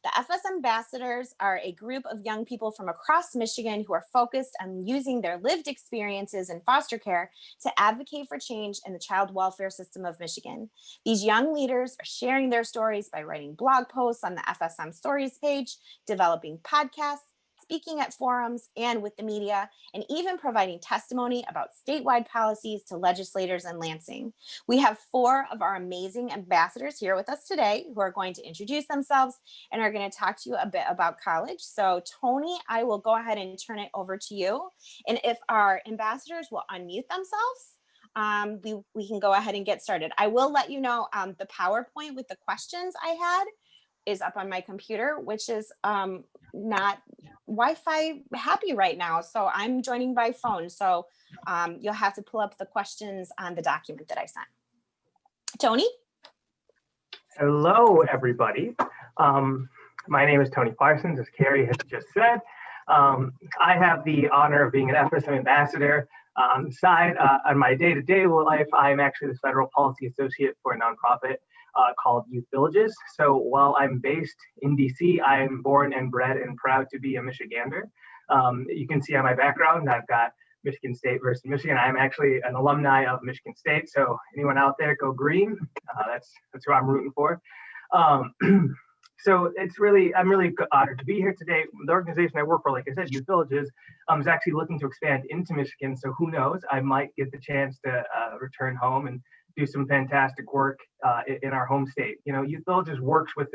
The FS Ambassadors are a group of young people from across Michigan who are focused on using their lived experiences in foster care to advocate for change in the child welfare system of Michigan. These young leaders are sharing their stories by writing blog posts on the FSM Stories page, developing podcasts, speaking at forums and with the media, and even providing testimony about statewide policies to legislators in Lansing. We have 4 of our amazing ambassadors here with us today who are going to introduce themselves and are going to talk to you a bit about college. So Tony, I will go ahead and turn it over to you. And if our ambassadors will unmute themselves, we can go ahead and get started. I will let you know the PowerPoint with the questions I had is up on my computer, which is not Wi-Fi happy right now. So I'm joining by phone. So you'll have to pull up the questions on the document that I sent. Tony? Hello, everybody. My name is Tony Parsons, as Carrie has just said. I have the honor of being an FSM ambassador. On the side, on my day-to-day life, I'm actually the federal policy associate for a nonprofit called Youth Villages. So while I'm based in DC, I'm born and bred and proud to be a Michigander. You can see on my background, I've got Michigan State versus Michigan. I'm actually an alumni of Michigan State. So anyone out there, go green. That's who I'm rooting for. So I'm really honored to be here today. The organization I work for, like I said, Youth Villages, is actually looking to expand into Michigan. So who knows, I might get the chance to return home and do some fantastic work in our home state. You know, Youth Villages works with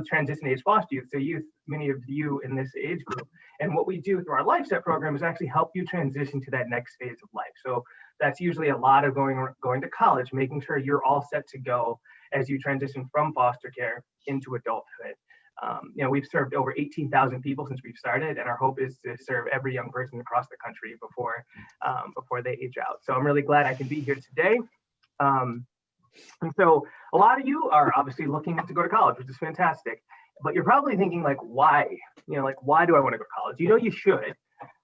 transition age foster youth, so many of you in this age group. And what we do through our Life Set program is actually help you transition to that next phase of life. So that's usually a lot of going to college, making sure you're all set to go as you transition from foster care into adulthood. You know, we've served over 18,000 people since we've started, and our hope is to serve every young person across the country before they age out. So I'm really glad I can be here today. And so a lot of you are obviously looking to go to college, which is fantastic, but you're probably thinking like, why? You know, like, why do I want to go to college? You know, you should,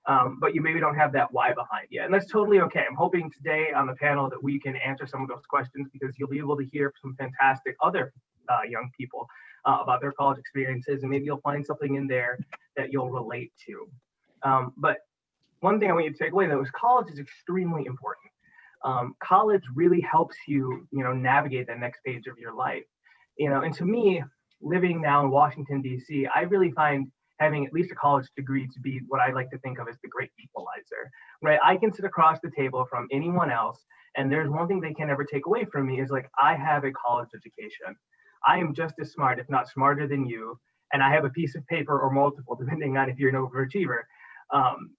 but you maybe don't have that why behind you. And that's totally okay. I'm hoping today on the panel that we can answer some of those questions, because you'll be able to hear some fantastic other young people about their college experiences, and maybe you'll find something in there that you'll relate to. But one thing I want you to take away, though, is college is extremely important. College really helps you, navigate that next page of your life. And to me, living now in Washington, D.C., I really find having at least a college degree to be what I like to think of as the great equalizer, right? I can sit across the table from anyone else, and there's one thing they can never take away from me is like, I have a college education. I am just as smart, if not smarter than you, and I have a piece of paper or multiple, depending on if you're an overachiever,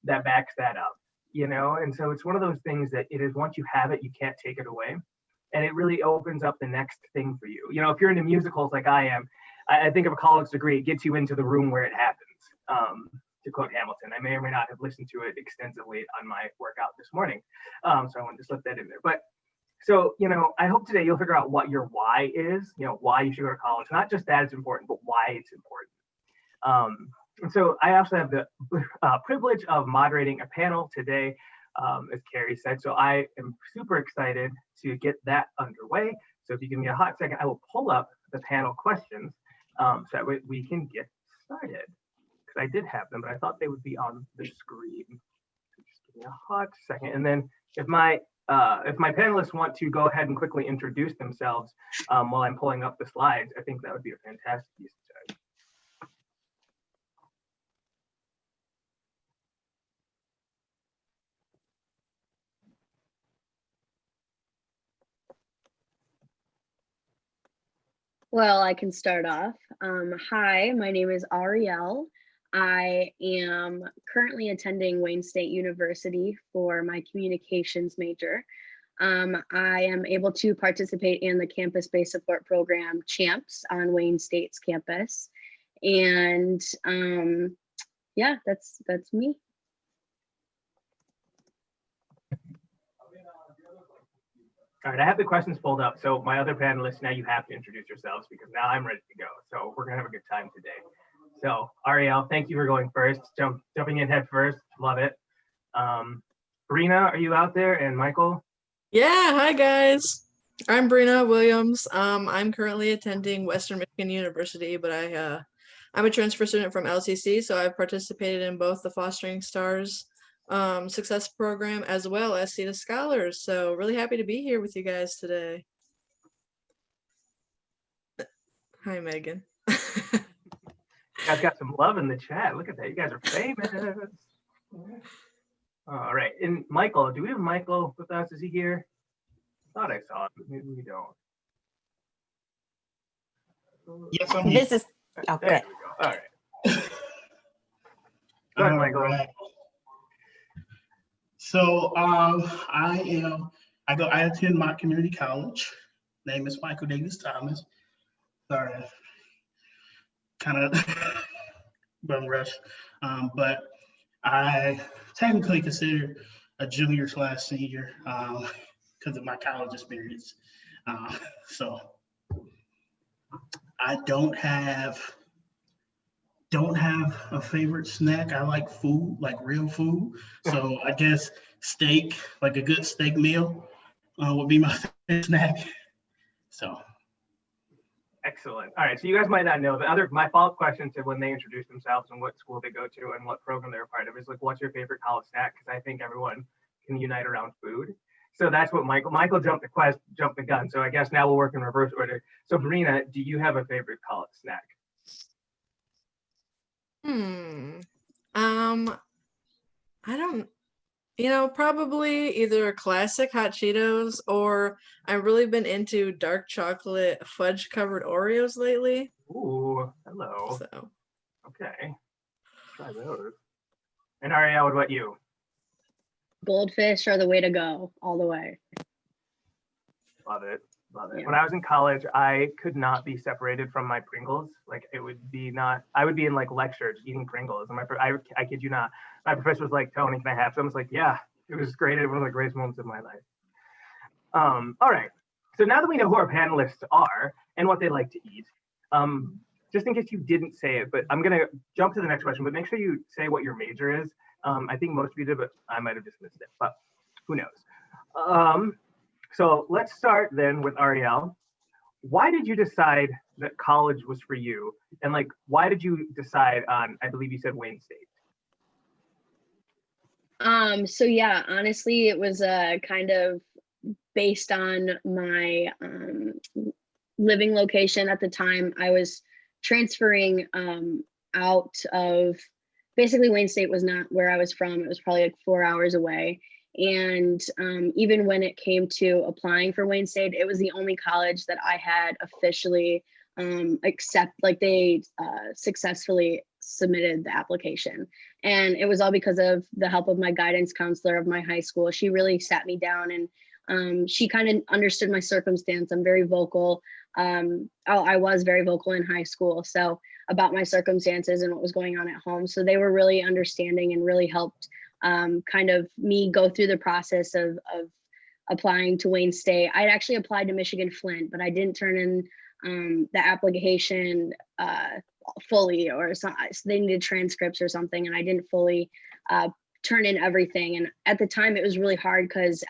that backs that up. And so it's one of those things that it is, once you have it, you can't take it away. And it really opens up the next thing for you. If you're into musicals like I am, I think of a college degree, it gets you into the room where it happens. To quote Hamilton, I may or may not have listened to it extensively on my workout this morning. So I wanted to slip that in there. But so, I hope today you'll figure out what your why is, why you should go to college. Not just that it's important, but why it's important. And so I also have the privilege of moderating a panel today, as Carrie said. So I am super excited to get that underway. So if you give me a hot second, I will pull up the panel questions so that way we can get started. Because I did have them, but I thought they would be on the screen. So just give me a hot second. And then if my panelists want to go ahead and quickly introduce themselves while I'm pulling up the slides, I think that would be a fantastic use of time. Well, I can start off. Hi, my name is Ariel. I am currently attending Wayne State University for my communications major. I am able to participate in the campus-based support program CHAMPS on Wayne State's campus. And yeah, that's me. All right, I have the questions pulled up. So my other panelists, now you have to introduce yourselves because now I'm ready to go. So we're gonna have a good time today. So Ariel, thank you for going first, jumping in head first, love it. Brina, are you out there? And Michael? Yeah, hi guys. I'm Brina Williams. I'm currently attending Western Michigan University, but I'm a transfer student from LCC, so I've participated in both the Fostering Stars Success Program as well as SETA Scholars. So really happy to be here with you guys today. Hi, Megan. You guys got some love in the chat. Look at that. You guys are famous. All right. And Michael, do we have Michael with us? Is he here? I thought I saw him, but maybe we don't. Yes, I'm here. This is There okay. we go. All right. Go ahead, Michael. Right. So I attend Mott Community College. Name is Michael Davis Thomas. Sorry, kind of bum rush, but I technically consider a junior / senior because of my college experience. So I don't have a favorite snack. I like food, like real food. So I guess steak, like a good steak meal, would be my favorite snack. So. Excellent. All right. So you guys might not know, but my follow-up question to when they introduce themselves and what school they go to and what program they're a part of is like, what's your favorite college snack? Because I think everyone can unite around food. So that's what Michael jumped the gun. So I guess now we'll work in reverse order. So Brina, do you have a favorite college snack? I don't, probably either classic hot Cheetos or I've really been into dark chocolate fudge covered Oreos lately. Ooh, hello. So. Okay. Try those. And Ariel, what about you? Goldfish are the way to go, all the way. Love it. Love it. Yeah. When I was in college, I could not be separated from my Pringles. Like I would be in like lectures eating Pringles. And I kid you not, my professor was like, Tony, can I have some? I was like, yeah, it was great. It was one of the greatest moments of my life. All right. So now that we know who our panelists are and what they like to eat, just in case you didn't say it, but I'm going to jump to the next question, but make sure you say what your major is. I think most of you did, but I might have just missed it, but who knows? So let's start then with Ariel. Why did you decide that college was for you? And like, why did you decide on, I believe you said Wayne State? So yeah, honestly, it was kind of based on my living location at the time. I was transferring out of, basically Wayne State was not where I was from. It was probably like 4 hours away. And even when it came to applying for Wayne State, it was the only college that I had officially they successfully submitted the application. And it was all because of the help of my guidance counselor of my high school. She really sat me down and she kind of understood my circumstance. I'm very vocal. I was very vocal in high school, so about my circumstances and what was going on at home. So they were really understanding and really helped kind of me go through the process of applying to Wayne State. I'd actually applied to Michigan Flint, but I didn't turn in the application fully, or so they needed transcripts or something, and I didn't fully turn in everything. And at the time it was really hard because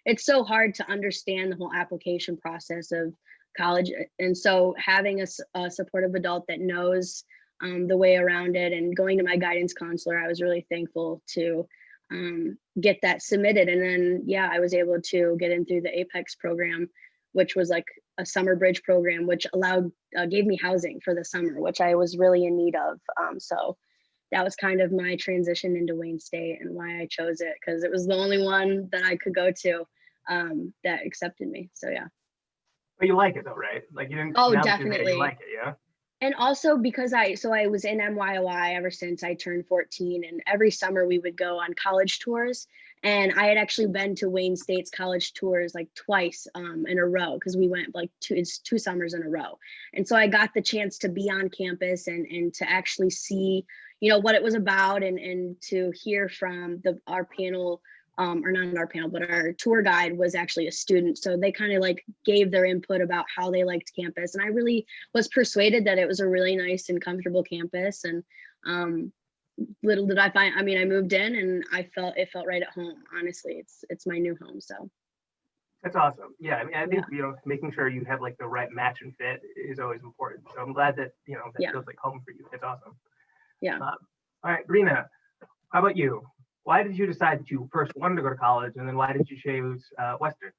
it's so hard to understand the whole application process of college. And so having a supportive adult that knows the way around it, and going to my guidance counselor, I was really thankful to get that submitted. And then, yeah, I was able to get in through the Apex program, which was like a summer bridge program, which gave me housing for the summer, which I was really in need of. So that was kind of my transition into Wayne State and why I chose it, because it was the only one that I could go to that accepted me. So yeah. But you like it though, right? Like you didn't. Oh, now that you're there, definitely. you like it, yeah. And also because I was in MYOI ever since I turned 14, and every summer we would go on college tours. And I had actually been to Wayne State's college tours like twice in a row, because we went like two summers in a row. And so I got the chance to be on campus and to actually see, what it was about, and to hear from our panel, or not our panel, but our tour guide was actually a student. So they kind of like gave their input about how they liked campus. And I really was persuaded that it was a really nice and comfortable campus. And little did I find, I moved in and it felt right at home. Honestly, it's my new home. So. That's awesome. Yeah, I mean, I think making sure you have like the right match and fit is always important. So I'm glad that that feels like home for you. It's awesome. Yeah. All right, Rena, how about you? Why did you decide that you first wanted to go to college, and then why did you choose Western?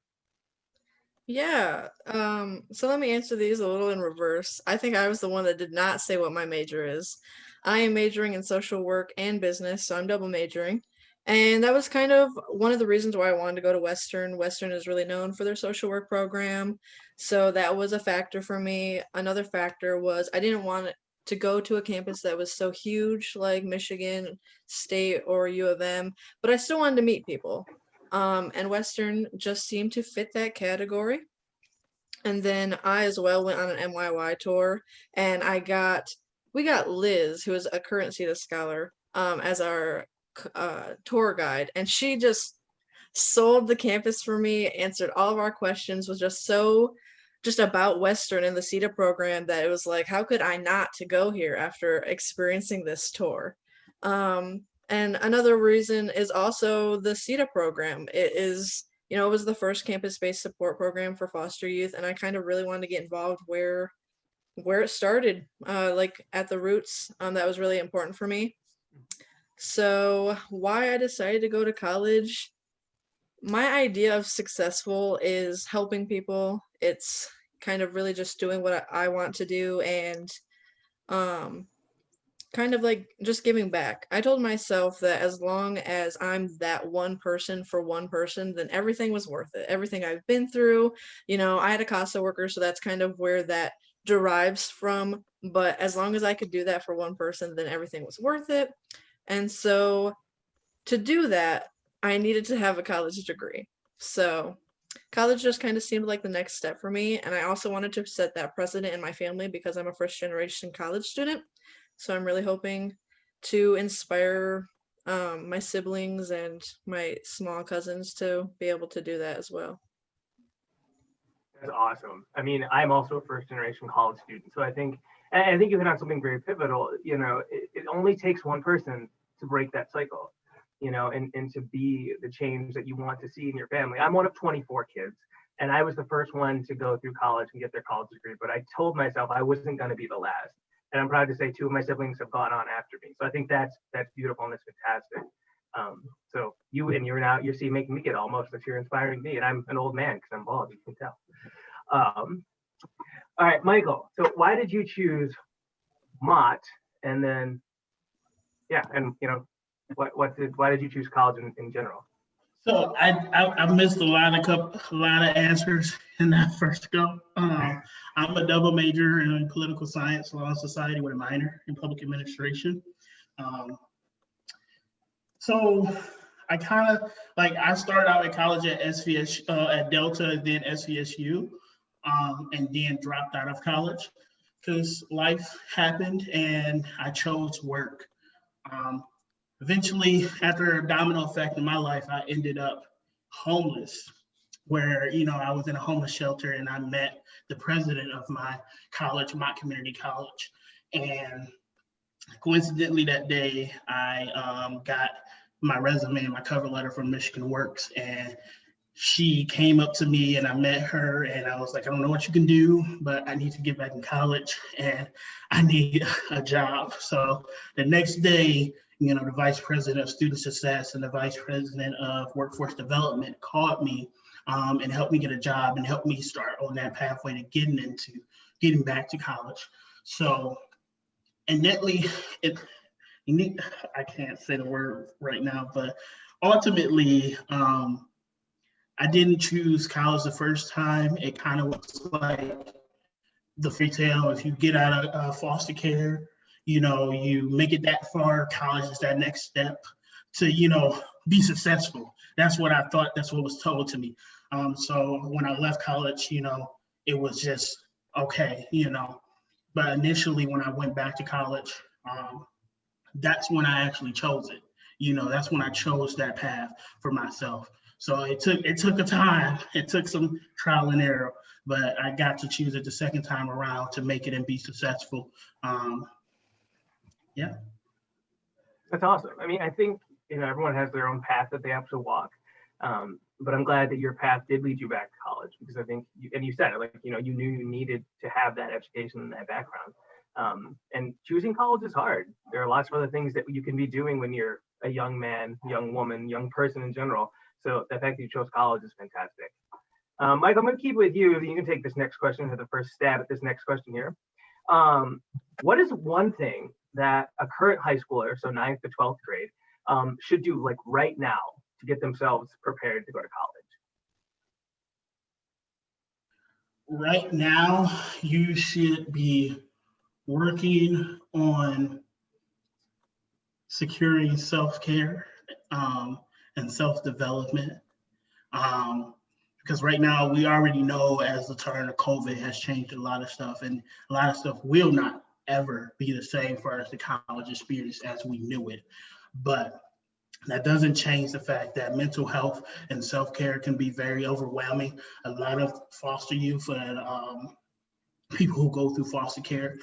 Yeah, so let me answer these a little in reverse. I think I was the one that did not say what my major is. I am majoring in social work and business, so I'm double majoring. And that was kind of one of the reasons why I wanted to go to Western. Western is really known for their social work program, so that was a factor for me. Another factor was I didn't want to go to a campus that was so huge like Michigan State or U of M, but I still wanted to meet people. And Western just seemed to fit that category. And then I as well went on an MYY tour, and we got Liz, who is a current CETA scholar, as our tour guide, and she just sold the campus for me, answered all of our questions, was just about Western and the CETA program that it was like, how could I not to go here after experiencing this tour? And another reason is also the CETA program. It is, it was the first campus-based support program for foster youth, and I kind of really wanted to get involved where it started, like at the roots. That was really important for me. So why I decided to go to college, my idea of successful is helping people. It's kind of really just doing what I want to do, and kind of like just giving back. I told myself that as long as I'm that one person for one person, then everything was worth it. Everything I've been through, I had a CASA worker, so that's kind of where that derives from. But as long as I could do that for one person, then everything was worth it. And so to do that, I needed to have a college degree. So college just kind of seemed like the next step for me. And I also wanted to set that precedent in my family because I'm a first generation college student. So I'm really hoping to inspire my siblings and my small cousins to be able to do that as well. That's awesome. I mean, I'm also a first generation college student. So I think you hit on something very pivotal. It only takes one person to break that cycle, and to be the change that you want to see in your family. I'm one of 24 kids, and I was the first one to go through college and get their college degree, but I told myself I wasn't going to be the last. And I'm proud to say 2 of my siblings have gone on after me. So I think that's beautiful and that's fantastic. So you're seeing making me get all emotional. You're inspiring me, and I'm an old man because I'm bald, you can tell. All right, Michael. So why did you choose Mott? And then, why did you choose college in general? So I missed a lot of answers in that first go. I'm a double major in political science, law and society with a minor in public administration. So I kind of I started out at college at SVS at Delta, then SVSU, and then dropped out of college because life happened and I chose work. Eventually, after a domino effect in my life, I ended up homeless, where I was in a homeless shelter and I met the president of my college, Mott Community College, and coincidentally that day I got my resume and my cover letter from Michigan Works, and she came up to me and I met her and I was like, I don't know what you can do, but I need to get back in college and I need a job. So the next day, the vice president of student success and the vice president of workforce development called me and helped me get a job and helped me start on that pathway to getting back to college. So innately, I can't say the word right now, but ultimately, I didn't choose college the first time. It kind of was like the fairy tale. If you get out of foster care, you make it that far, college is that next step to, be successful. That's what I thought. That's what was told to me. So when I left college, it was just okay, But initially, when I went back to college, that's when I actually chose it. That's when I chose that path for myself. So it took a time. It took some trial and error, but I got to choose it the second time around to make it and be successful. Yeah. That's awesome. I mean, I think everyone has their own path that they have to walk. but I'm glad that your path did lead you back to college, because I think, and you said it, like, you know, you knew you needed to have that education and that background. And choosing college is hard. There are lots of other things that you can be doing when you're a young man, young woman, young person in general. So the fact that you chose college is fantastic. Mike, I'm going to keep with you. You can take this next question, have the first stab at this next question here. What is one thing that a current high schooler, so 9th to 12th grade, should do like right now to get themselves prepared to go to college? Right now, you should be working on securing self-care and self-development. Because right now we already know, as the turn of COVID has changed a lot of stuff, and a lot of stuff will not ever be the same for us, the college experience as we knew it. But that doesn't change the fact that mental health and self-care can be very overwhelming. A lot of foster youth and people who go through foster care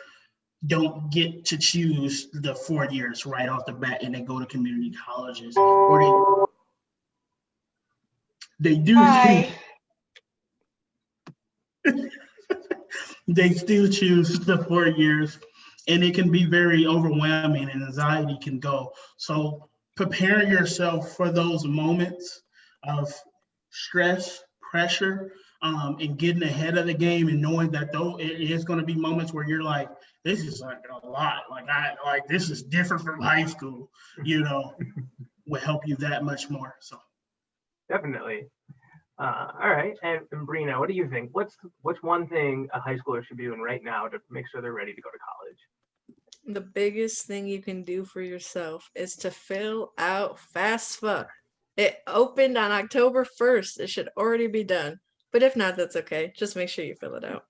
don't get to choose the 4 years right off the bat, and they go to community colleges, or they do. They still choose the 4 years, and it can be very overwhelming, and anxiety can go. So prepare yourself for those moments of stress, pressure, and getting ahead of the game, and knowing that though it is going to be moments where you're like, this is like a lot. Like this is different from high school, you know, will help you that much more. So Definitely. All right, and Brina, what do you think? What's one thing a high schooler should be doing right now to make sure they're ready to go to college? The biggest thing you can do for yourself is to fill out FAFSA. It opened on October 1st. It should already be done. But if not, that's okay. Just make sure you fill it out.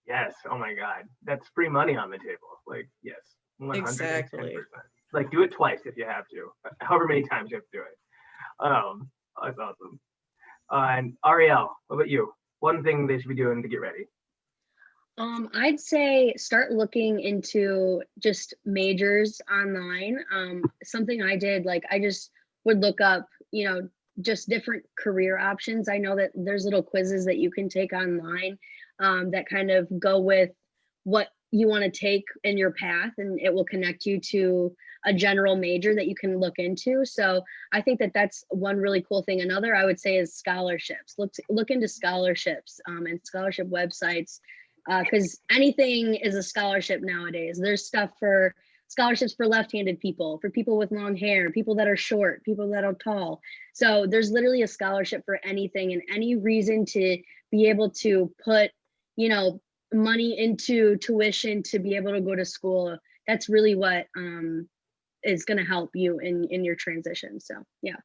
Yes. Oh my God. That's free money on the table. Like, yes. 110%. Exactly. Like, do it twice if you have to. However many times you have to do it. That's awesome. And Ariel, what about you? One thing they should be doing to get ready? I'd say start looking into just majors online. Something I did, like I just would look up, you know, just different career options. I know that there's little quizzes that you can take online that kind of go with what you want to take in your path, and it will connect you to a general major that you can look into. So I think that that's one really cool thing. Another I would say is scholarships. Look into scholarships and scholarship websites, because anything is a scholarship nowadays. There's stuff for scholarships for left-handed people, for people with long hair, people that are short, people that are tall. So there's literally a scholarship for anything, and any reason to be able to put, you know, money into tuition to be able to go to school. That's really what is going to help you in your transition. So yeah.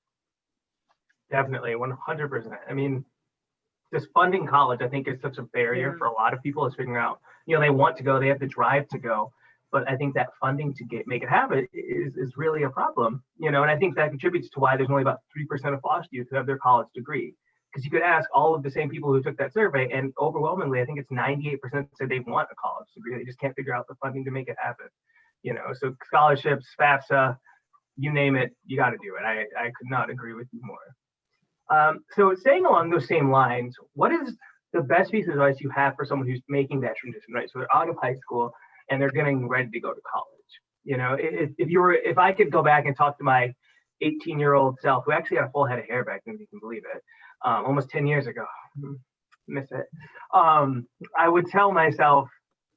Definitely, 100%. I mean, just funding college, I think, is such a barrier for a lot of people, is figuring out, you know, they want to go, they have the drive to go, but I think that funding to make it happen is really a problem, you know, and I think that contributes to why there's only about 3% of foster youth who have their college degree. Because you could ask all of the same people who took that survey, and overwhelmingly, I think it's 98% said they want a college degree. They just can't figure out the funding to make it happen. You know, so scholarships, FAFSA, you name it, you got to do it. I could not agree with you more. So staying along those same lines, what is the best piece of advice you have for someone who's making that transition, right? So they're out of high school and they're getting ready to go to college. You know, if I could go back and talk to my 18-year-old self, who actually had a full head of hair back then, if you can believe it, almost 10 years ago, miss it. I would tell myself,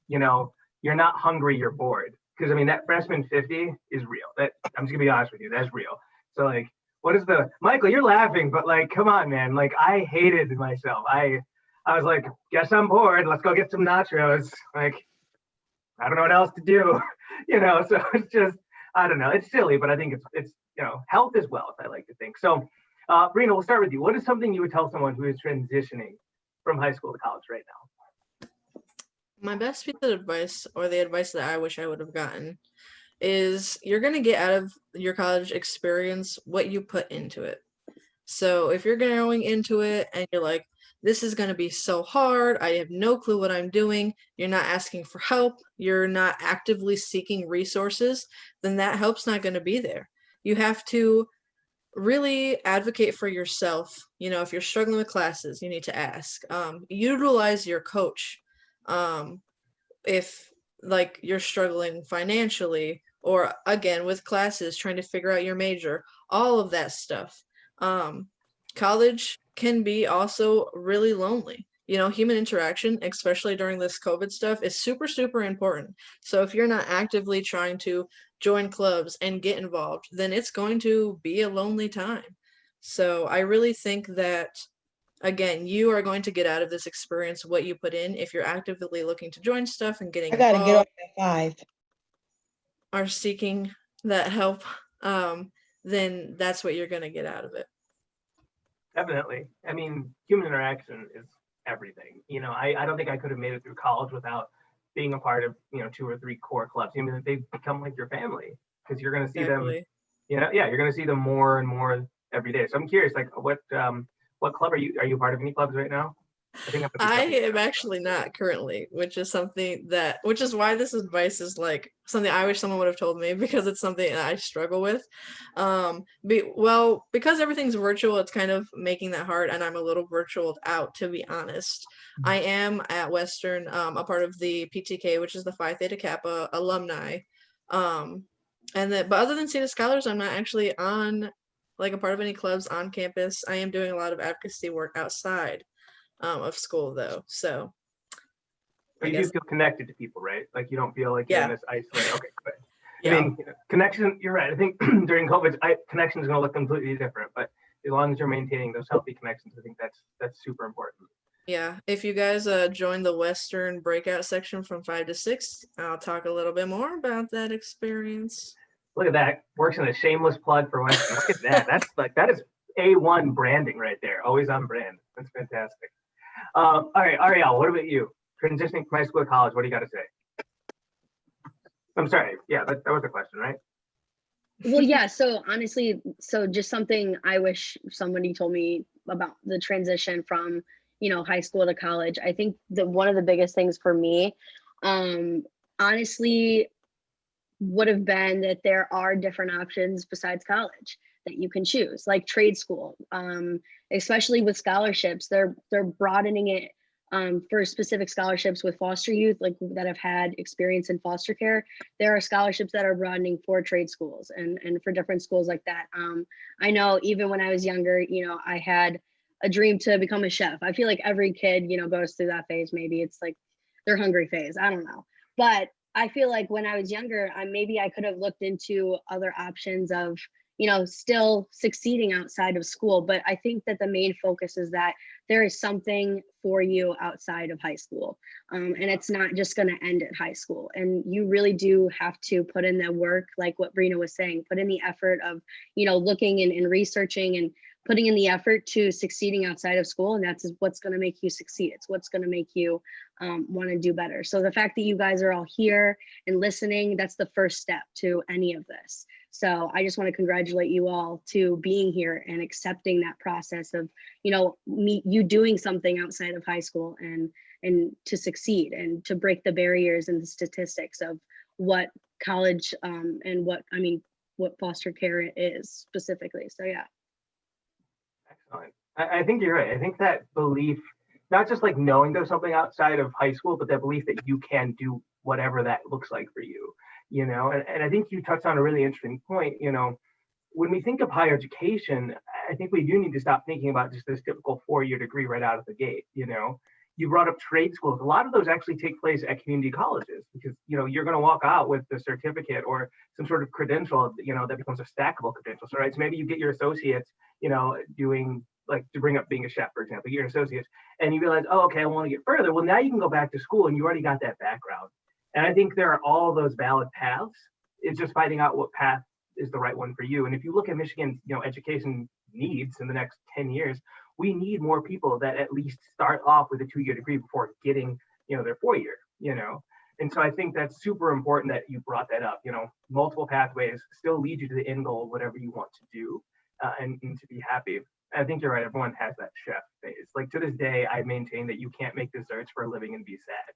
you know, you're not hungry, you're bored. Because I mean, that freshman 50 is real. I'm just gonna be honest with you, that's real. So like, what is Michael, you're laughing, but like, come on, man. Like, I hated myself. I was like, guess I'm bored, let's go get some nachos. Like, I don't know what else to do, you know, so it's just, I don't know, it's silly, but I think it's you know, health is wealth, I like to think. So Brina, we'll start with you. What is something you would tell someone who is transitioning from high school to college right now? My best piece of advice, or the advice that I wish I would have gotten, is you're going to get out of your college experience what you put into it. So if you're going into it and you're like, this is going to be so hard, I have no clue what I'm doing, you're not asking for help, you're not actively seeking resources, then that help's not going to be there. You have to really advocate for yourself. You know, if you're struggling with classes, you need to ask. Utilize your coach. If like you're struggling financially, or again with classes, trying to figure out your major, all of that stuff. College can be also really lonely. You know, human interaction, especially during this COVID stuff, is super, super important. So if you're not actively trying to join clubs and get involved, then it's going to be a lonely time. So I really think that, again, you are going to get out of this experience what you put in. If you're actively looking to join stuff and getting I gotta get off involved, at 5. are seeking that help, then that's what you're going to get out of it. Definitely. I mean, human interaction is everything. You know, I don't think I could have made it through college without being a part of, 2 or 3 core clubs. I mean, they become like your family because you're going to see them, Exactly. you're going to see them more and more every day. So I'm curious, like, what club are you part of any clubs right now? I think I am actually not currently, which is why this advice is like something I wish someone would have told me, because it's something that I struggle with. Because everything's virtual, it's kind of making that hard, and I'm a little virtualed out, to be honest. I am at Western, a part of the PTK, which is the Phi Theta Kappa alumni. But other than Theta Scholars, I'm not actually on like a part of any clubs on campus. I am doing a lot of advocacy work outside of school though, so But you do feel connected to people, right? Like you don't feel like you're in this isolated. Okay, good. Yeah. I mean, connection. You're right. I think during COVID, connection is going to look completely different. But as long as you're maintaining those healthy connections, I think that's super important. Yeah. If you guys join the Western breakout section from 5 to 6, I'll talk a little bit more about that experience. Look at that. Works in a shameless plug for Western. Look at that. That is A1 branding right there. Always on brand. That's fantastic. All right, Ariel, what about you? Transitioning from high school to college, what do you got to say? I'm sorry. Yeah, that was the question, right? Well, yeah. So honestly, just something I wish somebody told me about the transition from, high school to college. I think that one of the biggest things for me, honestly, would have been that there are different options besides college that you can choose, like trade school, especially with scholarships. They're broadening it for specific scholarships with foster youth, like that have had experience in foster care. There are scholarships that are broadening for trade schools and for different schools like that. I know even when I was younger, I had a dream to become a chef. I feel like every kid, goes through that phase. Maybe it's like their hungry phase. I don't know. But I feel like when I was younger, maybe I could have looked into other options of, still succeeding outside of school. But I think that the main focus is that there is something for you outside of high school. And it's not just going to end at high school. And you really do have to put in the work, like what Brina was saying, put in the effort of, looking and researching and putting in the effort to succeeding outside of school. And that's what's going to make you succeed. It's what's going to make you want to do better. So the fact that you guys are all here and listening, that's the first step to any of this. So I just want to congratulate you all to being here and accepting that process of, you doing something outside of high school and to succeed and to break the barriers and the statistics of what college and what foster care is specifically. So yeah. Excellent. I think you're right. I think that belief, not just like knowing there's something outside of high school, but that belief that you can do whatever that looks like for you, and I think you touched on a really interesting point. When we think of higher education, I think we do need to stop thinking about just this typical 4-year degree right out of the gate. You brought up trade schools. A lot of those actually take place at community colleges because, you're going to walk out with the certificate or some sort of credential, that becomes a stackable credential. So, right. So maybe you get your associates, doing, like, to bring up being a chef, for example, your associates, and you realize, oh, okay, I want to get further. Well, now you can go back to school and you already got that background. And I think there are all those valid paths. It's just finding out what path is the right one for you. And if you look at Michigan's, education needs in the next 10 years, we need more people that at least start off with a 2-year degree before getting, their 4-year, And so I think that's super important that you brought that up. Multiple pathways still lead you to the end goal of whatever you want to do and to be happy. I think you're right. Everyone has that chef phase. Like to this day, I maintain that you can't make desserts for a living and be sad.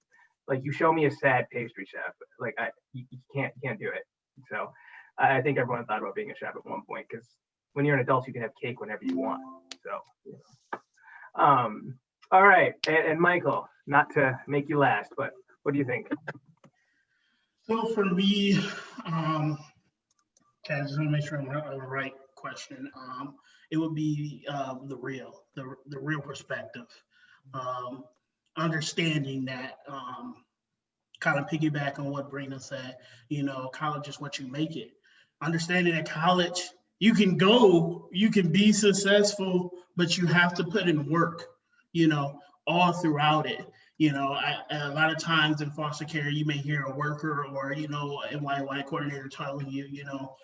Like you show me a sad pastry chef, like you can't do it. So I think everyone thought about being a chef at one point because when you're an adult, you can have cake whenever you want. So, you know. All right, and Michael, not to make you last, but what do you think? So for me, okay, I just want to make sure I'm on the right question. It would be the real perspective. Understanding that, kind of piggyback on what Brina said, you know, college is what you make it. Understanding that college, you can be successful, but you have to put in work, you know, all throughout it. You know, a lot of times in foster care, you may hear a worker or, you know, a NYY coordinator telling you, you know,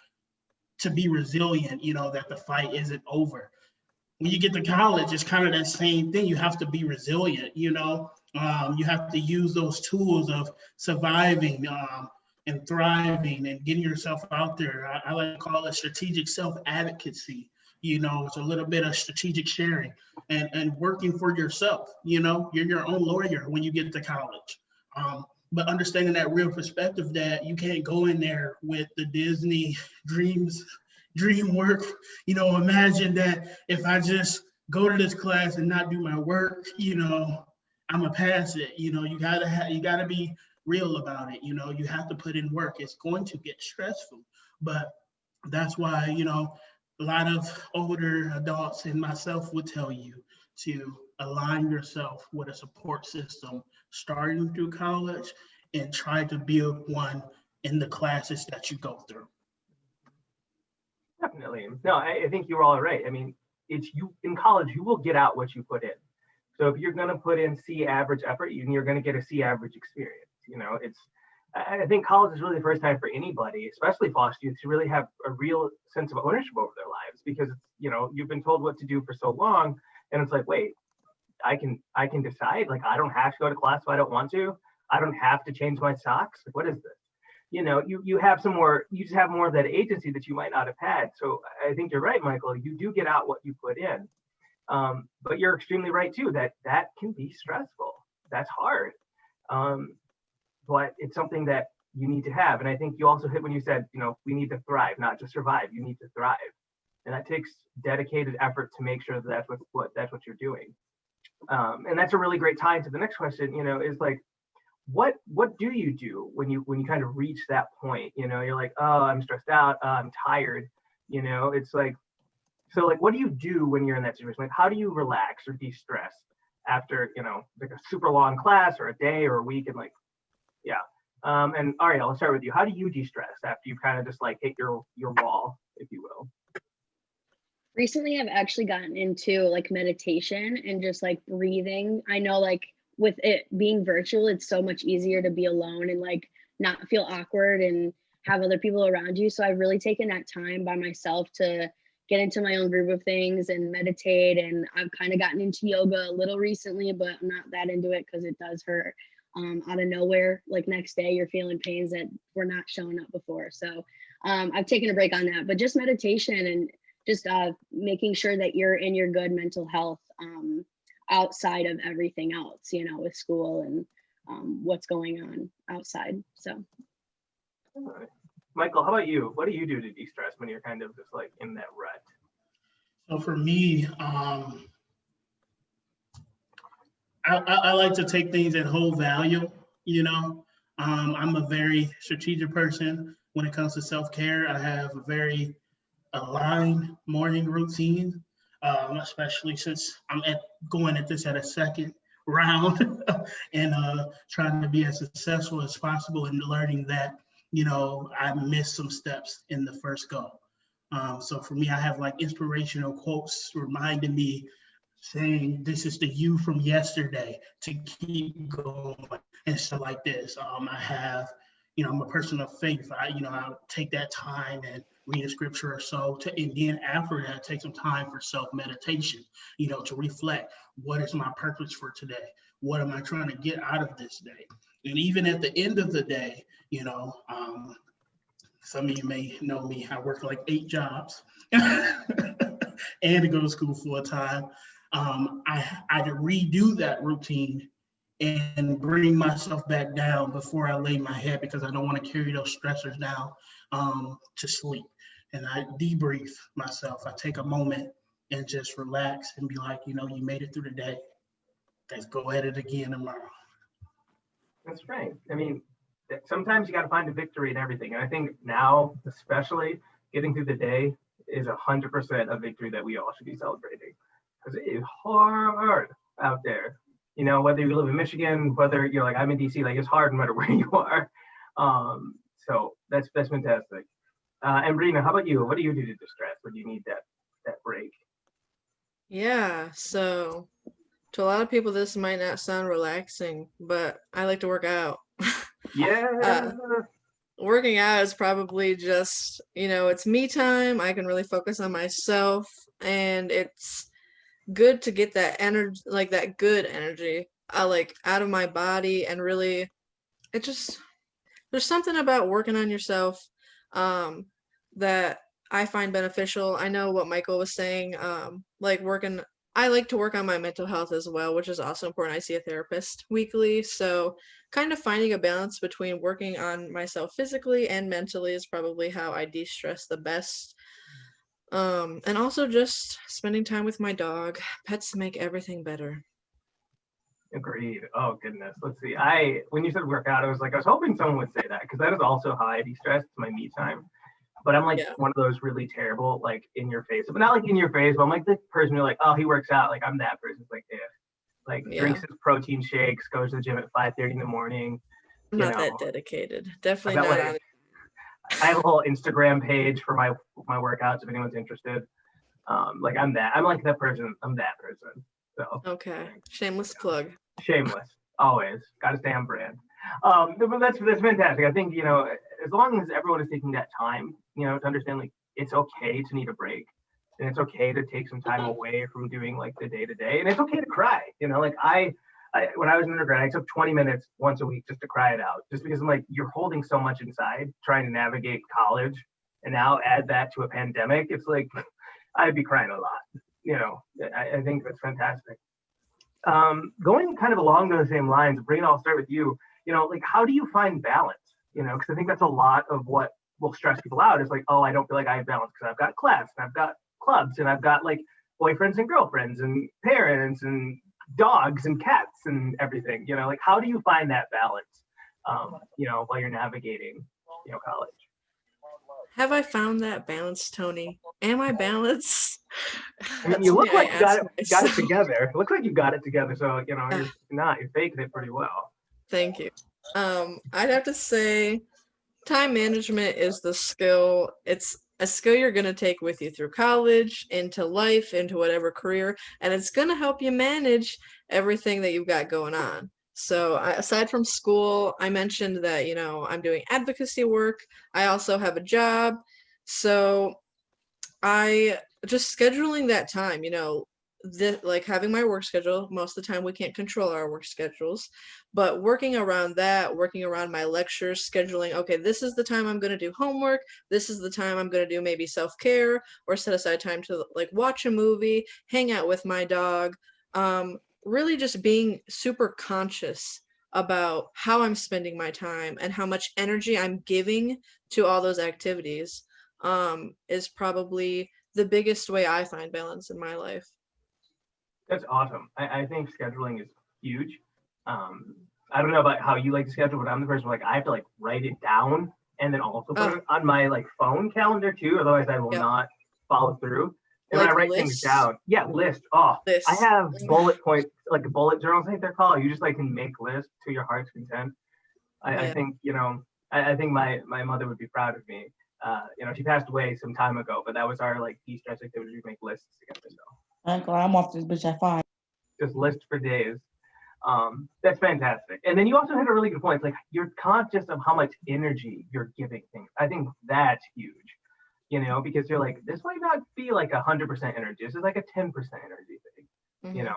to be resilient, you know, that the fight isn't over. When you get to college, it's kind of that same thing. You have to be resilient, you know. You have to use those tools of surviving and thriving and getting yourself out there. I like to call it strategic self-advocacy. You know, it's a little bit of strategic sharing and working for yourself. You know, you're your own lawyer when you get to college. But understanding that real perspective that you can't go in there with the Disney dream work. You know, imagine that if I just go to this class and not do my work, you know, I'm gonna pass it. You know, you gotta be real about it. You know, you have to put in work. It's going to get stressful, but that's why, you know, a lot of older adults and myself would tell you to align yourself with a support system starting through college and try to build one in the classes that you go through. Definitely. No, I think you're all right. I mean, it's you in college, you will get out what you put in. So if you're going to put in C average effort, you're going to get a C average experience. You know, I think college is really the first time for anybody, especially foster youth, to really have a real sense of ownership over their lives, because it's, you know, you've been told what to do for so long, and it's like, wait, I can decide. Like, I don't have to go to class if I don't want to. I don't have to change my socks. Like, what is this? You know, you just have more of that agency that you might not have had. So I think you're right, Michael. You do get out what you put in. But you're extremely right too, that can be stressful. That's hard. But it's something that you need to have. And I think you also hit when you said, you know, we need to thrive, not just survive. You need to thrive. And that takes dedicated effort to make sure that that's what you're doing. And that's a really great tie to the next question, you know, is like, what do you do when you kind of reach that point? You know, you're like, oh, I'm stressed out, I'm tired. You know, it's like, so like, what do you do when you're in that situation? Like, how do you relax or de-stress after, you know, like a super long class or a day or a week? And like, yeah. And Ariel, I'll start with you. How do you de-stress after you've kind of just like hit your wall, if you will? Recently, I've actually gotten into like meditation and just like breathing. I know like with it being virtual, it's so much easier to be alone and like not feel awkward and have other people around you. So I've really taken that time by myself to get into my own groove of things and meditate. And I've kind of gotten into yoga a little recently, but I'm not that into it because it does hurt out of nowhere. Like next day you're feeling pains that were not showing up before. So I've taken a break on that, but just meditation and just making sure that you're in your good mental health outside of everything else, you know, with school and what's going on outside. So. All right. Michael, how about you? What do you do to de-stress when you're kind of just like in that rut? So for me, I like to take things at whole value, you know. I'm a very strategic person when it comes to self-care. I have a very aligned morning routine, especially since I'm going at this at a second round and trying to be as successful as possible and learning that, you know, I missed some steps in the first go. So for me, I have like inspirational quotes reminding me, saying this is the you from yesterday to keep going and stuff like this. I have, you know, I'm a person of faith. I'll take that time and read a scripture or so, and then after that, take some time for self-meditation, you know, to reflect, what is my purpose for today? What am I trying to get out of this day? And even at the end of the day, you know, some of you may know me, I work like 8 jobs and to go to school full time. I redo that routine and bring myself back down before I lay my head, because I don't want to carry those stressors down to sleep. and I debrief myself. I take a moment and just relax and be like, you made it through the day. Let's go at it again tomorrow. That's right. I mean, sometimes you got to find a victory in everything. And I think now, especially getting through the day is 100% a victory that we all should be celebrating, because it is hard out there. Whether you live in Michigan, whether you're like, I'm in DC, like it's hard no matter where you are. So that's fantastic. And Brina, how about you? What do you do to distress when you need that break? Yeah, so to a lot of people, this might not sound relaxing, but I like to work out. Yeah. Working out is probably just, it's me time. I can really focus on myself, and it's good to get that energy, like that good energy, out of my body, and really, there's something about working on yourself that I find beneficial. I know what Michael was saying, I like to work on my mental health as well, which is also important. I see a therapist weekly, so kind of finding a balance between working on myself physically and mentally is probably how I de-stress the best. And also just spending time with my dog. Pets make everything better. Agreed. Oh goodness. Let's see. When you said workout, I was hoping someone would say that, because that is also how I de-stress. It's my me time. But I'm one of those really terrible, in your face, but not like in your face, but I'm like the person you're like, oh, he works out. I'm that person. It's drinks his protein shakes, goes to the gym at 5:30 in the morning. I'm not that dedicated. Definitely not on. I have a whole Instagram page for my workouts if anyone's interested. I'm like that person. I'm that person. So okay. Shameless plug. Shameless. Always. Gotta stay on brand. But that's fantastic. I think, as long as everyone is taking that time, to understand it's okay to need a break, and it's okay to take some time away from doing the day to day, and it's okay to cry. I when I was an undergrad, I took 20 minutes once a week just to cry it out, just because I'm you're holding so much inside trying to navigate college, and now add that to a pandemic. It's I'd be crying a lot. I think that's fantastic. Going kind of along those same lines, Brina, I'll start with you. How do you find balance? Because I think that's a lot of what will stress people out. Is oh, I don't feel like I have balance because I've got class and I've got clubs and I've got boyfriends and girlfriends and parents and dogs and cats and everything. How do you find that balance? While you're navigating, college. Have I found that balance, Tony? Am I balanced? I mean, you look like you got it together. It looks like you got it together. So, you're not. You're faking it pretty well. Thank you. I'd have to say time management is the skill. It's a skill you're going to take with you through college, into life, into whatever career, and it's going to help you manage everything that you've got going on. So aside from school, I mentioned that, I'm doing advocacy work. I also have a job. So I just scheduling that time, having my work schedule. Most of the time we can't control our work schedules, but working around that, working around my lectures, scheduling, okay, this is the time I'm going to do homework. This is the time I'm going to do maybe self-care, or set aside time to watch a movie, hang out with my dog. Really just being super conscious about how I'm spending my time and how much energy I'm giving to all those activities is probably the biggest way I find balance in my life. That's awesome. I think scheduling is huge. I don't know about how you like to schedule, but I'm the person I have to write it down and then also put it on my phone calendar too. Otherwise I will not follow through. And when I write things down, list. Oh, list. I have bullet points, bullet journals, I think they're called. You just can make lists to your heart's content. I think, I think my mother would be proud of me. She passed away some time ago, but that was our de-stress activity. We make lists together. So Uncle, I'm off this bitch at 5. Just list for days. That's fantastic. And then you also hit a really good point. It's you're conscious of how much energy you're giving things. I think that's huge. Because you're this might not be 100% energy. This is a 10% energy thing. Mm-hmm.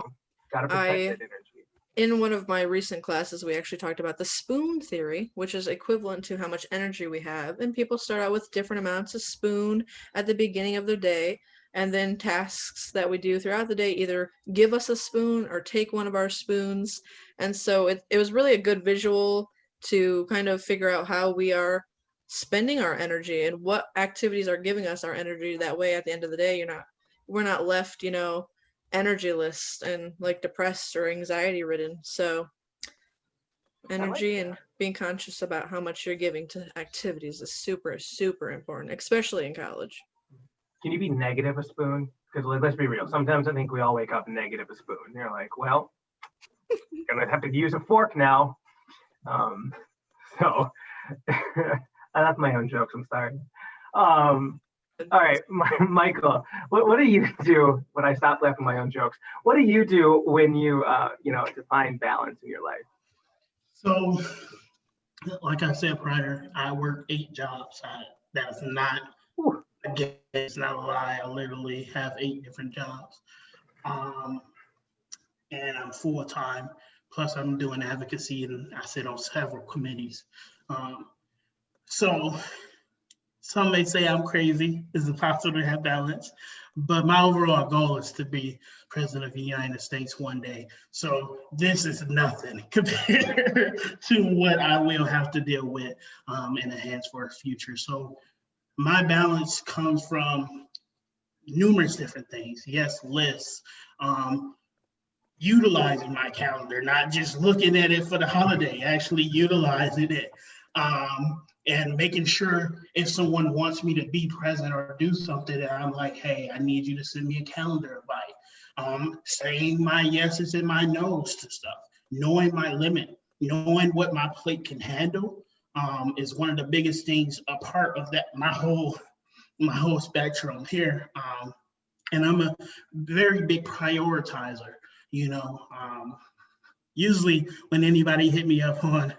Gotta protect that energy. In one of my recent classes, we actually talked about the spoon theory, which is equivalent to how much energy we have. And people start out with different amounts of spoon at the beginning of their day. And then tasks that we do throughout the day either give us a spoon or take one of our spoons. And so it was really a good visual to kind of figure out how we are spending our energy and what activities are giving us our energy. That way, at the end of the day, we're not left, energyless and like depressed or anxiety ridden. So energy and being conscious about how much you're giving to activities is super, super important, especially in college. Can you be negative a spoon? Because let's be real. Sometimes I think we all wake up negative a spoon. You're like, well, gonna have to use a fork now. So I left my own jokes. I'm sorry. All right, Michael, what do you do when I stop laughing my own jokes? What do you do when you, define balance in your life? So, like I said prior, I work 8 jobs. That's not, again, it's not a lie. I literally have 8 different jobs. And I'm full-time. Plus, I'm doing advocacy and I sit on several committees. So, some may say I'm crazy. Is it possible to have balance? But my overall goal is to be president of the United States one day. So this is nothing compared to what I will have to deal with in the hands for a future. So my balance comes from numerous different things. Yes, lists, utilizing my calendar, not just looking at it for the holiday, actually utilizing it. And making sure if someone wants me to be present or do something, that I'm like, hey, I need you to send me a calendar invite. Saying my yeses and my nos to stuff, knowing my limit, knowing what my plate can handle is one of the biggest things, a part of that, my whole spectrum here. And I'm a very big prioritizer, usually when anybody hit me up on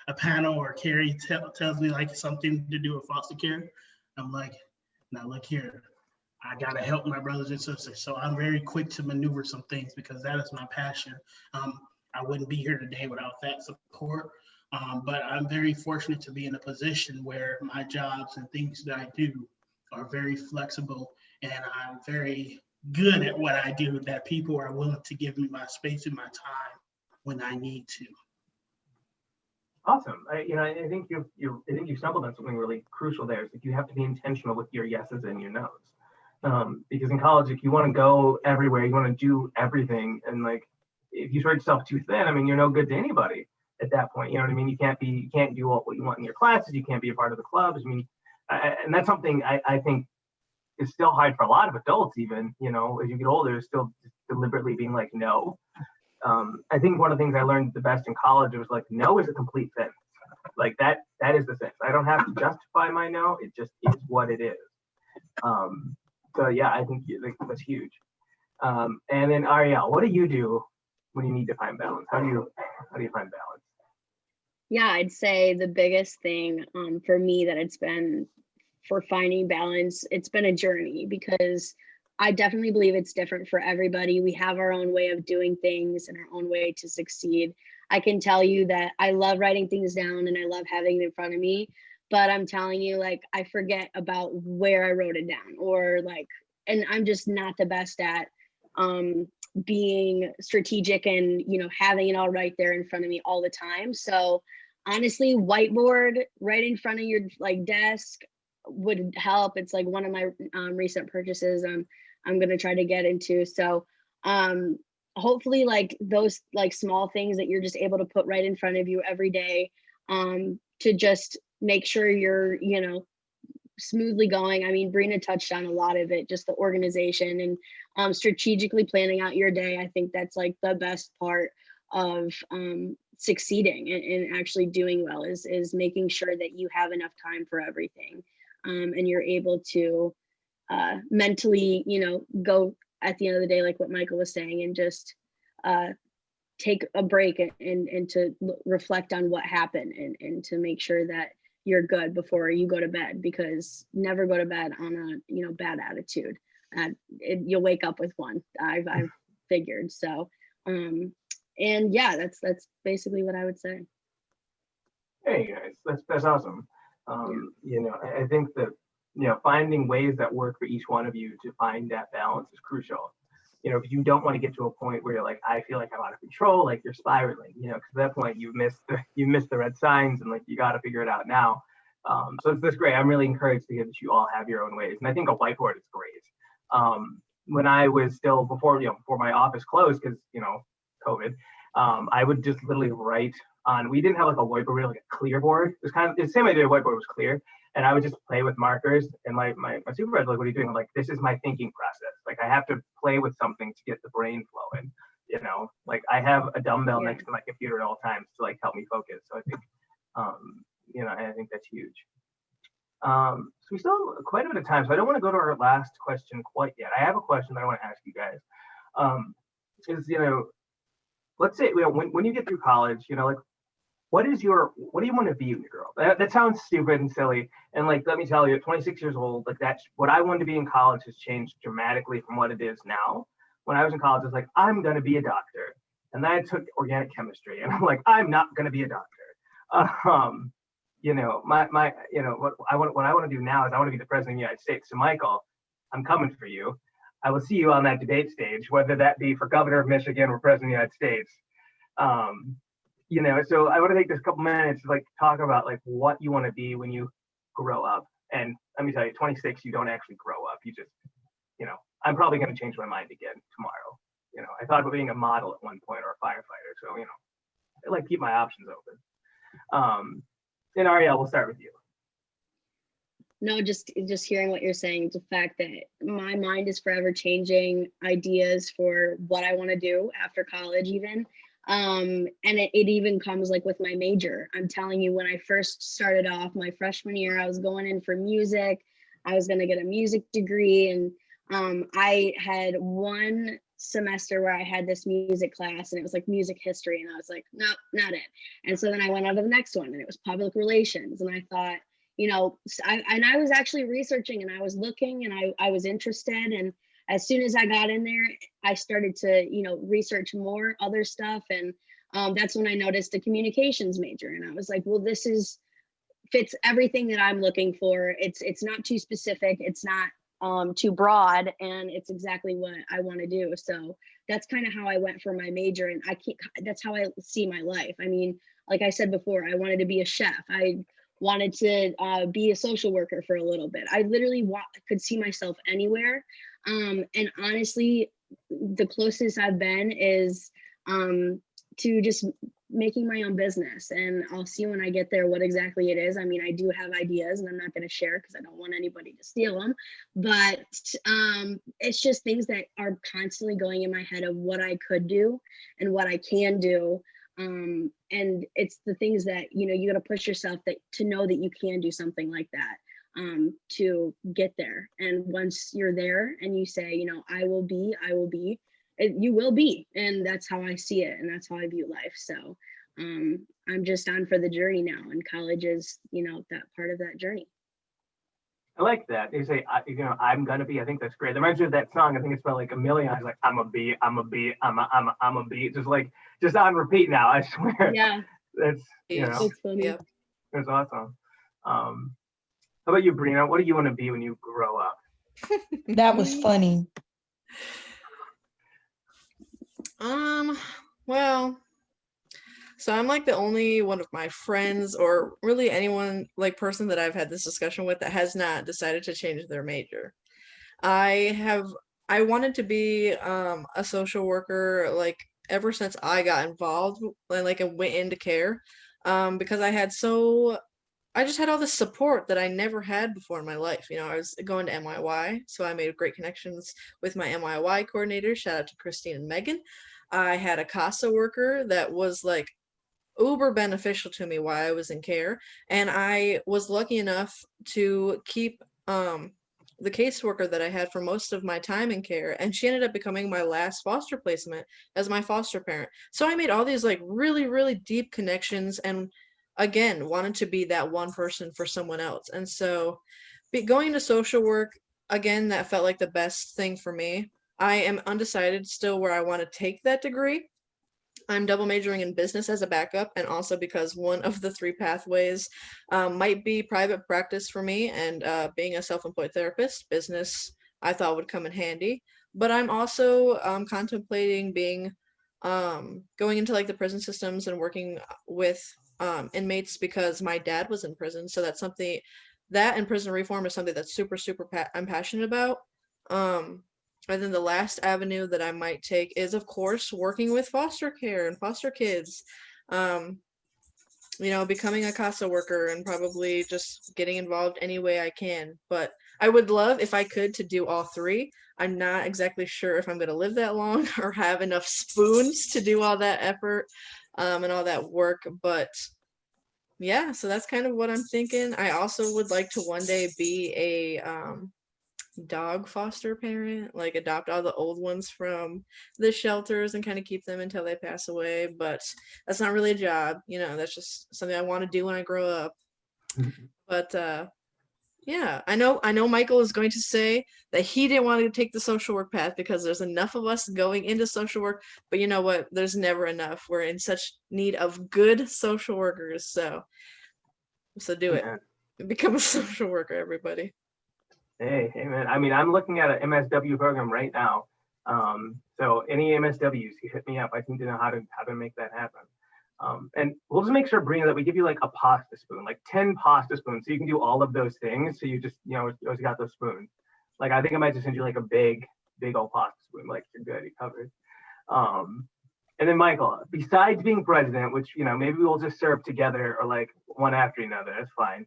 a panel or Carrie tells me like something to do with foster care, I'm like, now look here, I gotta help my brothers and sisters. So I'm very quick to maneuver some things because that is my passion. I wouldn't be here today without that support. But I'm very fortunate to be in a position where my jobs and things that I do are very flexible, and I'm very good at what I do, that people are willing to give me my space and my time when I need to. Awesome. I think you stumbled on something really crucial there. Is that you have to be intentional with your yeses and your nos. Because in college, if you want to go everywhere, you want to do everything, and like if you spread yourself too thin, I mean, you're no good to anybody at that point. You know what I mean? You can't do what you want in your classes. You can't be a part of the clubs. I mean, and that's something I think is still hard for a lot of adults. Even as you get older, is still deliberately being like no. I think one of the things I learned the best in college was like no is a complete sentence. Like that is the sentence. I don't have to justify my no. It just is what it is. So yeah, I think that's huge. And then Ariel, what do you do when you need to find balance? How do you find balance? Yeah, I'd say the biggest thing for me that it's been for finding balance, it's been a journey, because I definitely believe it's different for everybody. We have our own way of doing things and our own way to succeed. I can tell you that I love writing things down and I love having it in front of me, but I'm telling you, like, I forget about where I wrote it down, or like, and I'm just not the best at being strategic and, having it all right there in front of me all the time. So honestly, whiteboard right in front of your desk would help. It's like one of my recent purchases I'm going to try to get into. So hopefully like those small things that you're just able to put right in front of you every day to just make sure you're, smoothly going. I mean, Brina touched on a lot of it, just the organization and strategically planning out your day. I think that's like the best part of succeeding and actually doing well is making sure that you have enough time for everything. And you're able to mentally, go at the end of the day, like what Michael was saying, and just take a break and to reflect on what happened and to make sure that you're good before you go to bed, because never go to bed on a bad attitude. You'll wake up with one. I've figured. So and yeah, that's basically what I would say. Hey guys, that's awesome. I think that finding ways that work for each one of you to find that balance is crucial. Because you don't want to get to a point where you're like, I feel like I'm out of control, like you're spiraling. Because at that point you've missed the red signs, and like you got to figure it out now. So it's this great. I'm really encouraged to hear that you all have your own ways. And I think a whiteboard is great. When I was still before my office closed, because COVID, I would just literally write on. We didn't have like a whiteboard, we had like a clear board. It was kind of the same idea. Whiteboard was clear, and I would just play with markers. And my supervisor was like, "What are you doing?" I'm like, "This is my thinking process. Like I have to play with something to get the brain flowing." Like I have a dumbbell next to my computer at all times to like help me focus. So I think, I think that's huge. So we still have quite a bit of time, so I don't want to go to our last question quite yet. I have a question that I want to ask you guys. Let's say when you get through college, like what do you want to be when you grow up? That sounds stupid and silly. And like, let me tell you, at 26 years old, like that's what I wanted to be in college has changed dramatically from what it is now. When I was in college, I was like, I'm going to be a doctor. And then I took organic chemistry and I'm like, I'm not going to be a doctor. What I want to do now is I want to be the president of the United States. So Michael, I'm coming for you. I will see you on that debate stage, whether that be for governor of Michigan or president of the United States. So I want to take this couple minutes to like talk about like what you want to be when you grow up. And let me tell you, 26, you don't actually grow up. You just, I'm probably going to change my mind again tomorrow. I thought about being a model at one point or a firefighter. So, I like to keep my options open. And Ariel, we'll start with you. No, just hearing what you're saying, the fact that my mind is forever changing ideas for what I want to do after college even. And it even comes like with my major. I'm telling you, when I first started off my freshman year, I was going in for music. I was going to get a music degree. And I had one semester where I had this music class and it was like music history. And I was like, no, not it. And so then I went on to the next one and it was public relations. And I thought, I was actually researching and I was looking and I was interested. And as soon as I got in there, I started to, research more other stuff. And that's when I noticed a communications major. And I was like, well, this fits everything that I'm looking for. It's not too specific. It's not too broad, and it's exactly what I want to do. So that's kind of how I went for my major, and that's how I see my life. I mean, like I said before, I wanted to be a chef. I wanted to be a social worker for a little bit. I literally could see myself anywhere. And honestly, the closest I've been is to just making my own business, and I'll see when I get there what exactly it is. I mean, I do have ideas and I'm not going to share because I don't want anybody to steal them, but it's just things that are constantly going in my head of what I could do and what I can do. And it's the things that, you got to push yourself to know that you can do something like that, to get there. And once you're there and you say, I will be, you will be. And that's how I see it. And that's how I view life. So I'm just on for the journey now. And college is, that part of that journey. I like that. They say, I'm going to be, I think that's great. It reminds me of that song. I think it's about like a million. I was like, I'm a bee, I'm a bee, I'm a bee. Just on repeat now, I swear. Yeah. That's, It's funny. Yeah. That's awesome. How about you, Brina? What do you want to be when you grow up? That was funny. Well, so I'm like the only one of my friends or really anyone person that I've had this discussion with that has not decided to change their major. I wanted to be a social worker ever since I got involved and went into care, because I just had all this support that I never had before in my life. I was going to MYY, so I made great connections with my MYY coordinators. Shout out to Christine and Megan. I had a CASA worker that was uber beneficial to me while I was in care. And I was lucky enough to keep the caseworker that I had for most of my time in care. And she ended up becoming my last foster placement as my foster parent. So I made all these really, really deep connections and again, wanted to be that one person for someone else. And so going to social work, again, that felt like the best thing for me. I am undecided still where I want to take that degree. I'm double majoring in business as a backup, and also because one of the 3 pathways might be private practice for me, and being a self-employed therapist, business I thought would come in handy. But I'm also contemplating being going into the prison systems and working with inmates because my dad was in prison. So that's something that and prison reform is something that's super, I'm passionate about. And then the last avenue that I might take is, of course, working with foster care and foster kids. Becoming a CASA worker and probably just getting involved any way I can. But I would love, if I could, to do all three. I'm not exactly sure if I'm going to live that long or have enough spoons to do all that effort and all that work. But yeah, so that's kind of what I'm thinking. I also would like to one day be a dog foster parent, like adopt all the old ones from the shelters and kind of keep them until they pass away. But that's not really a job, that's just something I want to do when I grow up. But yeah, I know Michael is going to say that he didn't want to take the social work path because there's enough of us going into social work, but you know what, there's never enough. We're in such need of good social workers, so do it. Become a social worker, everybody. Hey, man. I mean, I'm looking at an MSW program right now. So any MSWs, you hit me up. I need to know how to make that happen. And we'll just make sure, Brina, that we give you like a pasta spoon, like 10 pasta spoons, so you can do all of those things. So you just, you always got those spoons. Like, I think I might just send you like a big old pasta spoon. Like, you're good, you're covered. And then Michael, besides being president, which, maybe we'll just serve together or like one after another, that's fine.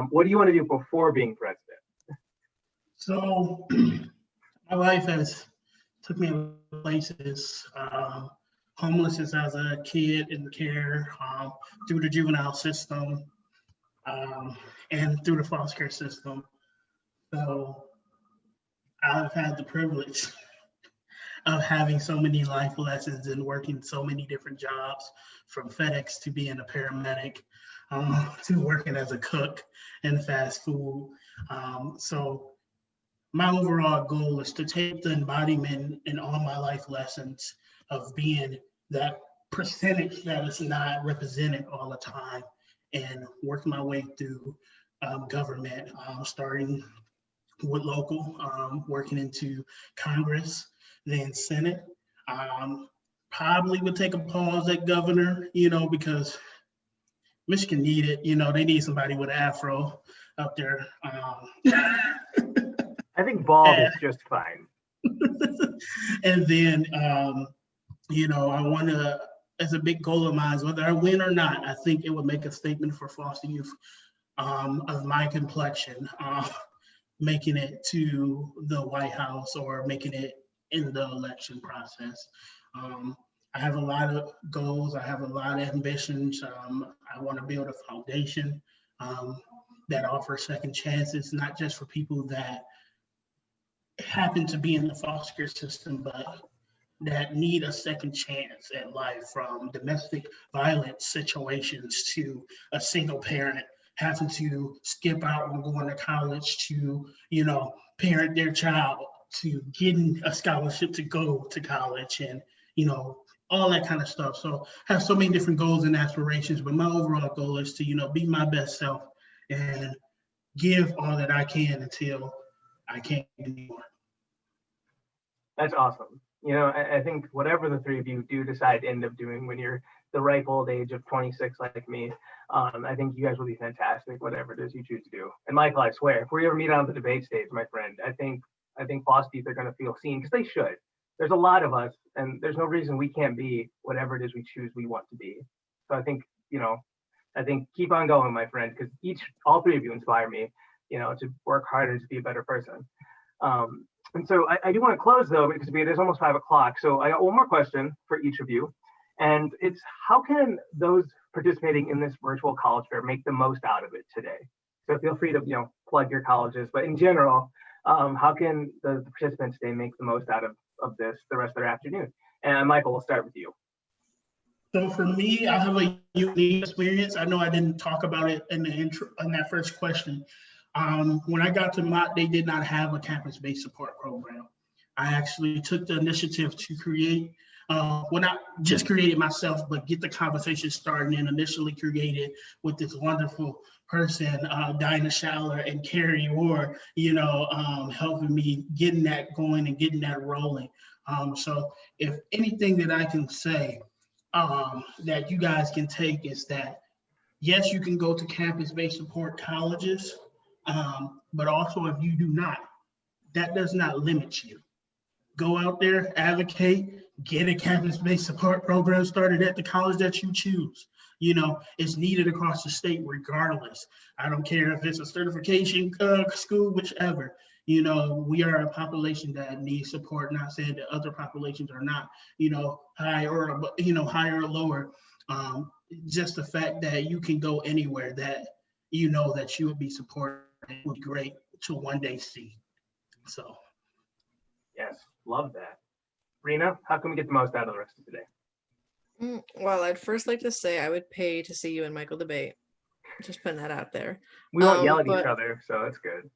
What do you want to do before being president? So my life has took me places, homeless since I was a kid in care, through the juvenile system, and through the foster care system. So I've had the privilege of having so many life lessons and working so many different jobs, from FedEx to being a paramedic, to working as a cook in fast food. So my overall goal is to take the embodiment in all my life lessons of being that percentage that is not represented all the time, and work my way through government, starting with local, working into Congress, then Senate. Probably would take a pause at governor, because Michigan need it. They need somebody with an afro up there. I think bald is just fine. And then, I want to, as a big goal of mine, whether I win or not, I think it would make a statement for foster youth of my complexion, making it to the White House or making it in the election process. I have a lot of goals. I have a lot of ambitions. I want to build a foundation that offers second chances, not just for people that happen to be in the foster care system, but that need a second chance at life, from domestic violence situations to a single parent having to skip out on going to college to, parent their child, to getting a scholarship to go to college, and, all that kind of stuff. So have so many different goals and aspirations, but my overall goal is to, be my best self and give all that I can until I can't anymore. That's awesome. I think whatever the three of you do decide to end up doing when you're the ripe old age of 26 like me, I think you guys will be fantastic, whatever it is you choose to do. And Michael, I swear, if we ever meet on the debate stage, my friend, I think foster youth are going to feel seen, because they should. There's a lot of us, and there's no reason we can't be whatever it is we choose we want to be. So I think, keep on going, my friend, because all three of you inspire me, to work harder, to be a better person. And so I do want to close, though, because it is almost 5 o'clock. So I got one more question for each of you. And it's, how can those participating in this virtual college fair make the most out of it today? So feel free to, plug your colleges. But in general, how can the participants today make the most out of this the rest of their afternoon? And Michael, we'll start with you. So for me, I have a unique experience. I know I didn't talk about it in the intro, in that first question. When I got to Mott, they did not have a campus-based support program. I actually took the initiative to create, not just create it myself, but get the conversation started, and initially created with this wonderful person, Dinah Schaller and Carrie Ward, helping me getting that going and getting that rolling. So if anything that I can say that you guys can take is that Yes, you can go to campus-based support colleges, but also if you do not, that does not limit you. Go out there, advocate, get a campus-based support program started at the college that you choose. You know, it's needed across the state regardless. I don't care if it's a certification school, whichever. You know, we are a population that needs support, not saying that other populations are not, you know, higher or lower. Just the fact that you can go anywhere that you know that you would be supported would be great to one day see. So. Yes, love that. Rena, how can we get the most out of the rest of today? Well, I'd first like to say I would pay to see you and Michael debate. Just putting that out there. We won't yell at each other, so it's good.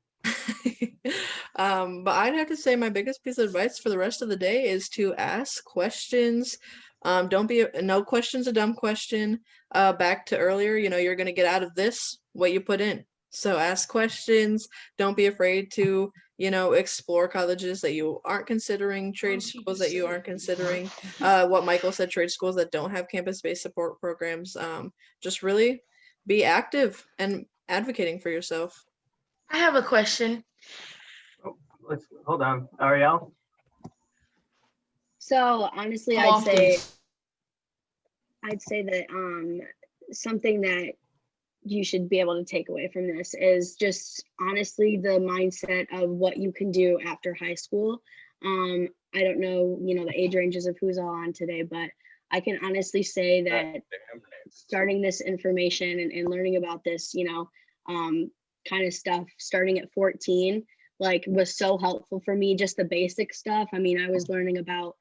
But I'd have to say my biggest piece of advice for the rest of the day is to ask questions. No question's a dumb question. Back to earlier, you know, you're going to get out of this what you put in. So ask questions. Don't be afraid to, you know, explore colleges that you aren't considering, trade schools that you aren't considering. What Michael said, trade schools that don't have campus-based support programs. Just really be active and advocating for yourself. I have a question. Oh, let's hold on, Ariel. So honestly, I'd say that something that you should be able to take away from this is just honestly the mindset of what you can do after high school. I don't know, you know, the age ranges of who's all on today, but I can honestly say that starting this information and learning about this, you know, kind of stuff starting at 14, like was so helpful for me, just the basic stuff. I mean, I was learning about,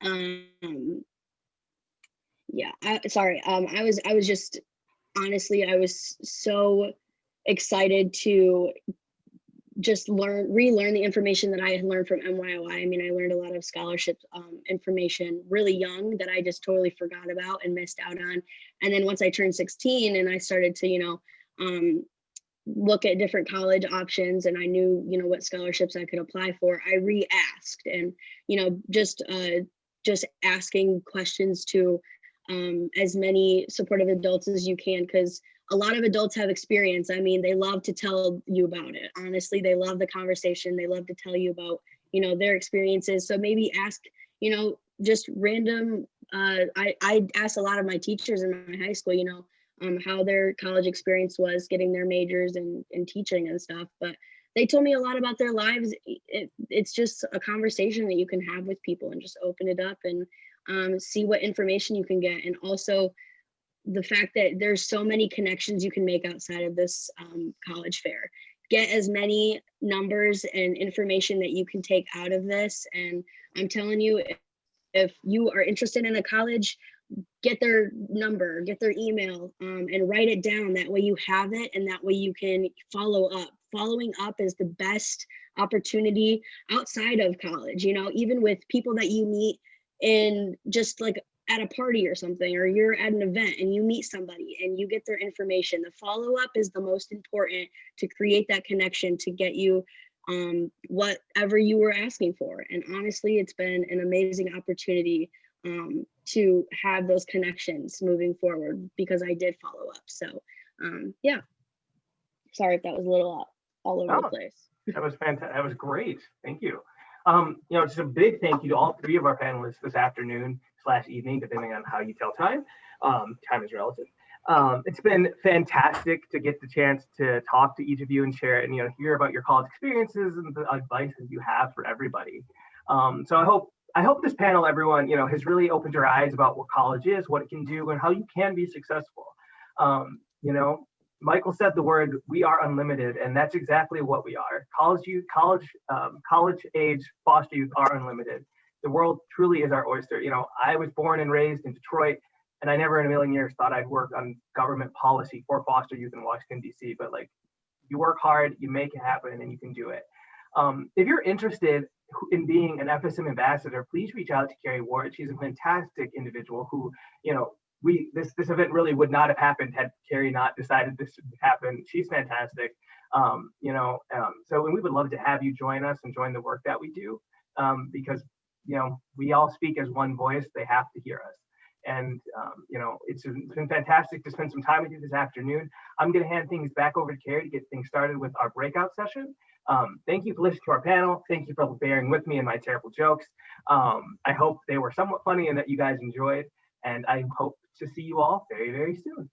I was just, honestly, I was so excited to just relearn the information that I had learned from MYOI. I mean, I learned a lot of scholarship information really young that I just totally forgot about and missed out on. And then once I turned 16 and I started to, you know, look at different college options and I knew, you know, what scholarships I could apply for, I re-asked and, you know, just asking questions to as many supportive adults as you can, because a lot of adults have experience. I mean, they love to tell you about it. Honestly, they love the conversation. They love to tell you about, you know, their experiences. So maybe ask, you know, just random, I asked a lot of my teachers in my high school, you know, how their college experience was getting their majors and teaching and stuff. But they told me a lot about their lives. It's just a conversation that you can have with people and just open it up and see what information you can get. And also the fact that there's so many connections you can make outside of this college fair. Get as many numbers and information that you can take out of this. And I'm telling you, if you are interested in a college, get their number, get their email, and write it down. That way you have it, and that way you can follow up. Following up is the best opportunity outside of college, you know, even with people that you meet in just like at a party or something, or you're at an event and you meet somebody and you get their information. The follow-up is the most important to create that connection to get you whatever you were asking for. And honestly, it's been an amazing opportunity to have those connections moving forward because I did follow up. So yeah, sorry if that was a little all over the place. That was fantastic. That was great. Thank you. You know, just a big thank you to all three of our panelists this afternoon / evening, depending on how you tell time. Time is relative. It's been fantastic to get the chance to talk to each of you and share and, you know, hear about your college experiences and the advice that you have for everybody. So I hope this panel, everyone, you know, has really opened your eyes about what college is, what it can do, and how you can be successful. You know, Michael said the word, we are unlimited, and that's exactly what we are. College youth, college age foster youth are unlimited. The world truly is our oyster. You know, I was born and raised in Detroit, and I never in a million years thought I'd work on government policy for foster youth in Washington, D.C. But like, you work hard, you make it happen, and you can do it. If you're interested in being an FSM ambassador, please reach out to Carrie Ward. She's a fantastic individual who, you know, this event really would not have happened had Carrie not decided this would happen. She's fantastic. You know, so we would love to have you join us and join the work that we do, because, you know, we all speak as one voice. They have to hear us. And you know, it's been fantastic to spend some time with you this afternoon. I'm going to hand things back over to Carrie to get things started with our breakout session. Thank you for listening to our panel. Thank you for bearing with me and my terrible jokes. I hope they were somewhat funny and that you guys enjoyed. And I hope to see you all very, very soon.